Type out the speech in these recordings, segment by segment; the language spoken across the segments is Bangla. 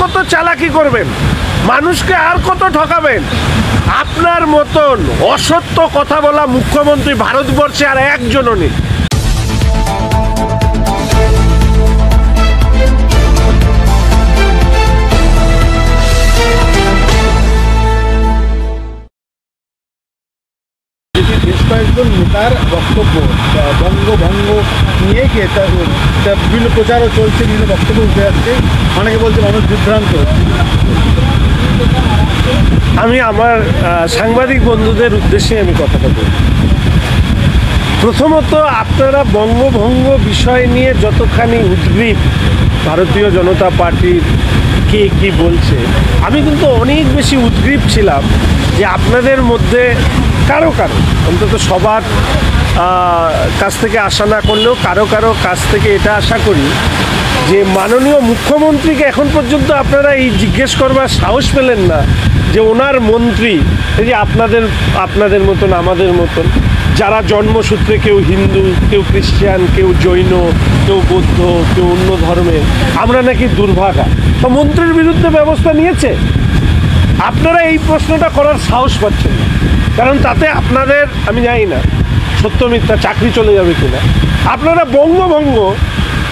কত চালাকি করবেন? মানুষকে আর কত ঠকাবেন? আপনার মতন অসত্য কথা বলা মুখ্যমন্ত্রী ভারতবর্ষে আর একজনও নেই। বেশ কয়েকজন নেতার বক্তব্য বঙ্গভঙ্গ নিয়ে বিভিন্ন প্রচারও চলছে, বিভিন্ন বক্তব্য উঠে যাচ্ছে, অনেকে বলছে মানুষ বিভ্রান্ত। আমি আমার সাংবাদিক বন্ধুদের উদ্দেশ্যে আমি কথাটা বলি। প্রথমত, আপনারা বঙ্গভঙ্গ বিষয় নিয়ে যতখানি উদ্গ্রীব ভারতীয় জনতা পার্টির কে কি বলছে, আমি কিন্তু অনেক বেশি উদ্গ্রীব ছিলাম যে আপনাদের মধ্যে কারো অন্তত সবার কাছ থেকে আশা না করলেও কারো কাছ থেকে এটা আশা করি যে মাননীয় মুখ্যমন্ত্রীকে এখন পর্যন্ত আপনারা এই জিজ্ঞেস করবার সাহস পেলেন না যে ওনার মন্ত্রী, এই যে আপনাদের মতন আমাদের মতন যারা জন্মসূত্রে কেউ হিন্দু, কেউ খ্রিস্টান, কেউ জৈন, কেউ বৌদ্ধ, কেউ অন্য ধর্মের, আমরা নাকি দুর্ভাগা, তো মন্ত্রীর বিরুদ্ধে ব্যবস্থা নিয়েছে? আপনারা এই প্রশ্নটা করার সাহস পাচ্ছেন না, কারণ তাতে আপনাদের, আমি জানি না সত্য মিথ্যা চাকরি চলে যাবে কিনা। আপনারা বঙ্গভঙ্গ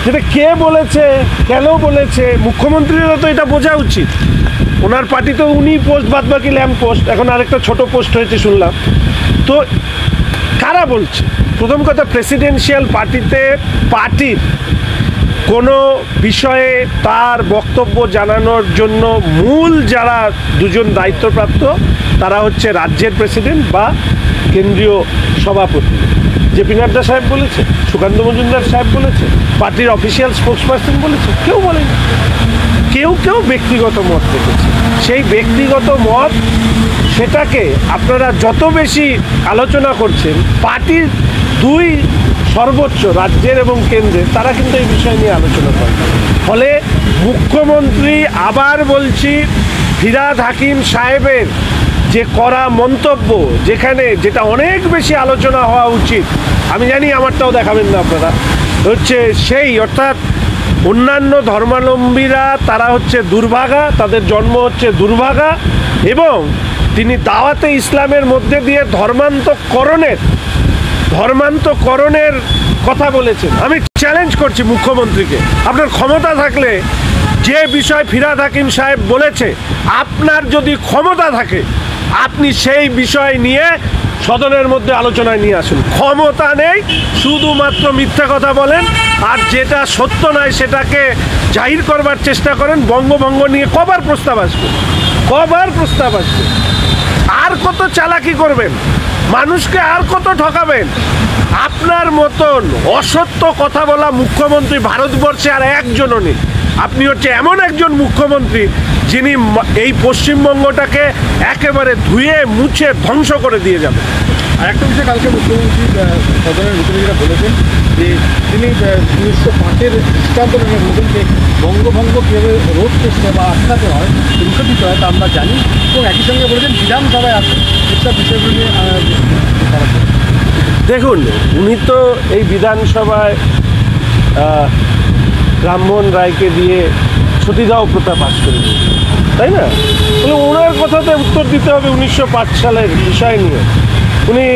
যেটা কে বলেছে, কেন বলেছে, মুখ্যমন্ত্রীরও তো এটা বোঝা উচিত। ওনার পার্টি তো উনি পোস্ট, বাদ বাকি ল্যাম্প পোস্ট, এখন আরেকটা ছোট পোস্ট হয়েছে শুনলাম। তো কারা বলছে? প্রথম কথা, প্রেসিডেন্সিয়াল পার্টির কোনো বিষয়ে তার বক্তব্য জানানোর জন্য মূল যারা দুজন দায়িত্বপ্রাপ্ত তারা হচ্ছে রাজ্যের প্রেসিডেন্ট বা কেন্দ্রীয় সভাপতি। জেপি নাড্ডা সাহেব বলেছে, সুকান্ত মজুমদার সাহেব বলেছে, পার্টির অফিসিয়াল স্পোক্সপারসন বলেছে, কেউ বলেনি। কেউ ব্যক্তিগত মত রেখেছে। সেই ব্যক্তিগত মত, সেটাকে আপনারা যত বেশি আলোচনা করছেন, পার্টির দুই সর্বোচ্চ রাজ্যের এবং কেন্দ্রের তারা কিন্তু এই বিষয় নিয়ে আলোচনা করে। ফলে মুখ্যমন্ত্রী, আবার বলছি, ফিরহাদ হাকিম সাহেবের যে করা মন্তব্য, যেটা অনেক বেশি আলোচনা হওয়া উচিত, আমি জানি আমারটাও দেখাবেন না আপনারা, হচ্ছে সেই, অর্থাৎ অন্যান্য ধর্মাবলম্বীরা তারা হচ্ছে দুর্ভাগা, তাদের জন্ম হচ্ছে দুর্ভাগা, এবং তিনি দাওয়াতে ইসলামের মধ্যে দিয়ে ধর্মান্তকরণের কথা বলেছেন। আমি চ্যালেঞ্জ করছি মুখ্যমন্ত্রীকে, আপনার ক্ষমতা থাকলে যে বিষয় ফিরহাদ হাকিম সাহেব বলেছে, আপনার যদি ক্ষমতা থাকে আপনি সেই বিষয় নিয়ে সদনের মধ্যে আলোচনায় নিয়ে আসুন। ক্ষমতা নেই, শুধুমাত্র মিথ্যা কথা বলেন, আর যেটা সত্য নয় সেটাকে জাহির করবার চেষ্টা করেন। বঙ্গভঙ্গ নিয়ে কবার প্রস্তাব আসবে? আর কত চালাকি করবেন? মানুষকে আর কত ঠকাবেন? আপনার মতন অসত্য কথা বলা মুখ্যমন্ত্রী ভারতবর্ষে আর একজনও নেই। আপনি হচ্ছে এমন একজন মুখ্যমন্ত্রী যিনি এই পশ্চিমবঙ্গটাকে একেবারে ধুয়ে মুছে ধ্বংস করে দিয়ে যাবেন। আর একটা বিষয়, কালকে মুখ্যমন্ত্রী সদনের ভিতরে যেটা বলেছেন যে তিনি 1905-এর দৃষ্টান্ত বলেছেন যে বঙ্গভঙ্গ কীভাবে রোধ করতে বা আটকাতে হয়, রুখে দিতে হয় তা আমরা জানি, এবং একই সঙ্গে বলেছেন বিধানসভায় আসেন এসব বিষয়গুলো নিয়ে। দেখুন, উনি তো এই বিধানসভায় ব্রাহ্মণ রায়কে দিয়ে সতীদাহ প্রথা পাশ করে দিয়েছেন, তাই না? বলে ওনার কথাতে উত্তর দিতে হবে 1905 সালের বিষয় নিয়ে। উনি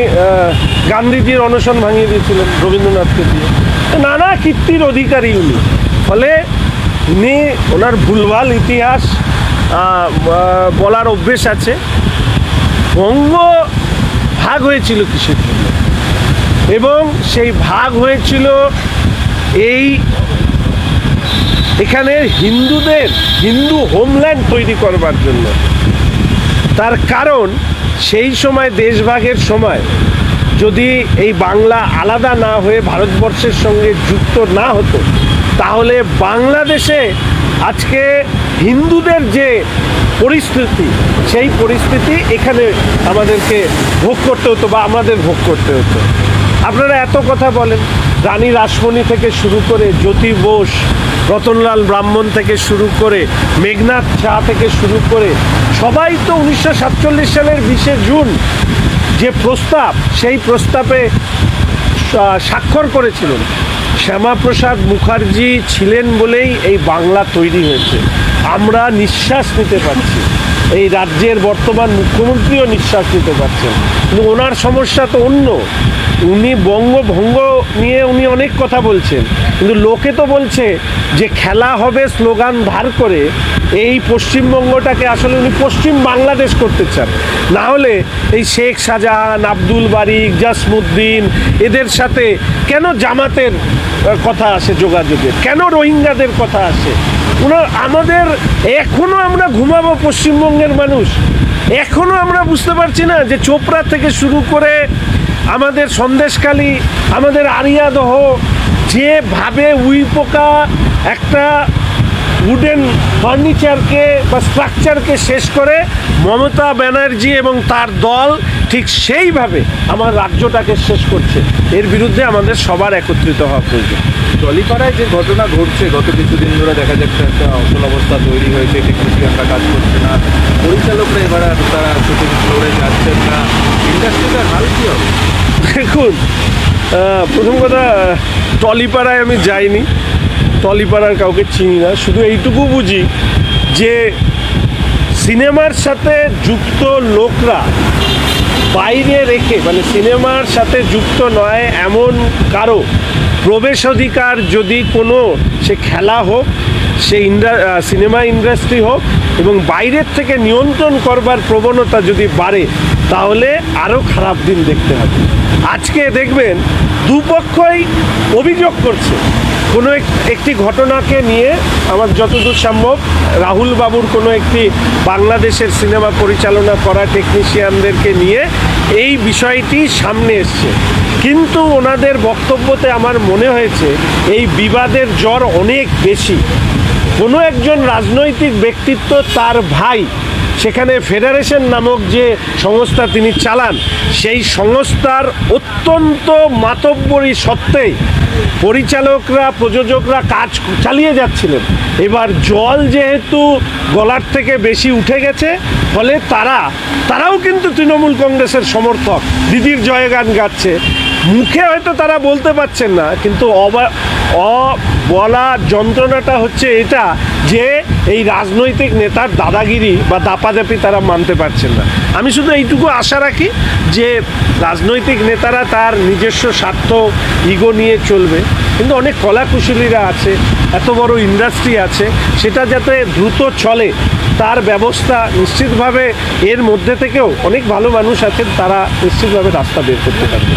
গান্ধীজির অনশন ভাঙিয়ে দিয়েছিলেন রবীন্দ্রনাথকে দিয়ে, নানা কীর্তির অধিকারী উনি। ফলে উনি, ওনার ভুলভাল ইতিহাস বলার অভ্যেস আছে। বঙ্গ ভাগ হয়েছিল কিসের জন্য? এবং সেই ভাগ হয়েছিল এখানে হিন্দু হোমল্যান্ড তৈরি করবার জন্য। তার কারণ, সেই সময় দেশভাগের সময় যদি এই বাংলা আলাদা না হয়ে ভারতবর্ষের সঙ্গে যুক্ত না হতো, তাহলে বাংলাদেশে আজকে হিন্দুদের যে পরিস্থিতি, সেই পরিস্থিতি এখানে আমাদেরকে ভোগ করতে হতো বা আমাদের ভোগ করতে হতো। আপনারা এত কথা বলেন, রানী রাসমণি থেকে শুরু করে জ্যোতি বোস, রতনলাল ব্রাহ্মণ থেকে শুরু করে মেঘনাথ ঝা থেকে শুরু করে সবাই তো 1947 সালের 20শে জুন যে প্রস্তাব, সেই প্রস্তাবে স্বাক্ষর করেছিলেন। শ্যামাপ্রসাদ মুখার্জি ছিলেন বলেই এই বাংলা তৈরি হয়েছে। আমরা নিঃশ্বাস নিতে পারছি, এই রাজ্যের বর্তমান মুখ্যমন্ত্রীও নিঃশ্বাস নিতে পারছেন, কিন্তু ওনার সমস্যা তো অন্য। উনি বঙ্গভঙ্গ নিয়ে উনি অনেক কথা বলছেন, কিন্তু লোকে তো বলছে যে খেলা হবে স্লোগান ধার করে এই পশ্চিমবঙ্গটাকে আসলে উনি পশ্চিম বাংলাদেশ করতে চান। না হলে এই শেখ শাহজাহান, আব্দুল বারিক, জাসমুদ্দিন এদের সাথে কেন জামাতের কথা আসে যোগাযোগের, কেন রোহিঙ্গাদের কথা আসে? আমাদের এখনো আমরা ঘুমাবো পশ্চিমবঙ্গের মানুষ, এখনো আমরা বুঝতে পারছি না যে চোপড়া থেকে শুরু করে আমাদের সন্দেশখালী, আমাদের আরিয়াদহ, যেভাবে উইপোকা একটা উডেন ফার্নিচারকে বা স্ট্রাকচারকে শেষ করে মমতা ব্যানার্জি এবং তার দল ঠিক সেইভাবে আমার রাজ্যটাকে শেষ করছে। এর বিরুদ্ধে আমাদের সবার একত্রিত হওয়া প্রয়োজন। টলিপাড়ায় যে ঘটনা ঘটছে, গত কিছুদিন ধরে দেখা যাচ্ছে একটা অচল অবস্থা তৈরি হয়েছে, টেকনিশিয়ানরা কাজ করছে না, পরিচালকরা এবার আর তারা শুটিং ফ্লোরে যাচ্ছেন না, ইন্ডাস্ট্রিটার হাল কী হবে? দেখুন, প্রথম কথা, টলিপাড়ায় আমি যাইনি, টলিপাড়ার কাউকে চিনি না, শুধু এইটুকু বুঝি যে সিনেমার সাথে যুক্ত লোকরা বাইরে রেখে, মানে সিনেমার সাথে যুক্ত নয় এমন কারো প্রবেশাধিকার যদি কোনো, সে খেলা হোক, সে সিনেমা ইন্ডাস্ট্রি হোক, এবং বাইরের থেকে নিয়ন্ত্রণ করবার প্রবণতা যদি বাড়ে, তাহলে আরও খারাপ দিন দেখতে হবে। আজকে দেখবেন দুপক্ষই অভিযোগ করছে কোনো একটি ঘটনাকে নিয়ে। আমার যতদূর সম্ভব রাহুল বাবুর কোনো একটি বাংলাদেশের সিনেমা পরিচালনা করা টেকনিশিয়ানদেরকে নিয়ে এই বিষয়টি সামনে এসছে, কিন্তু ওনাদের বক্তব্যতে আমার মনে হয়েছে এই বিবাদের জ্বর অনেক বেশি। কোনো একজন রাজনৈতিক ব্যক্তিত্ব, তার ভাই সেখানে ফেডারেশন নামক যে সংস্থা তিনি চালান, সেই সংস্থার অত্যন্ত মাতব্বরি সত্ত্বেই পরিচালকরা, প্রযোজকরা কাজ চালিয়ে যাচ্ছিলেন। এবার জল যেহেতু গলার থেকে বেশি উঠে গেছে, ফলে তারাও কিন্তু তৃণমূল কংগ্রেসের সমর্থক, দিদির জয়গান গাচ্ছে। মুখে হয়তো তারা বলতে পারছেন না, কিন্তু বলা যন্ত্রণাটা হচ্ছে এটা যে এই রাজনৈতিক নেতার দাদাগিরি বা দাপাদাপি তারা মানতে পারছেন না। আমি শুধু এইটুকু আশা রাখি যে রাজনৈতিক নেতারা তার নিজস্ব স্বার্থ, ইগো নিয়ে চলবে, কিন্তু অনেক কলাকুশলীরা আছে, এত বড় ইন্ডাস্ট্রি আছে, সেটা যাতে দ্রুত চলে তার ব্যবস্থা নিশ্চিতভাবে, এর মধ্যে থেকেও অনেক ভালো মানুষ আছেন, তারা নিশ্চিতভাবে রাস্তা বের করতে পারবে।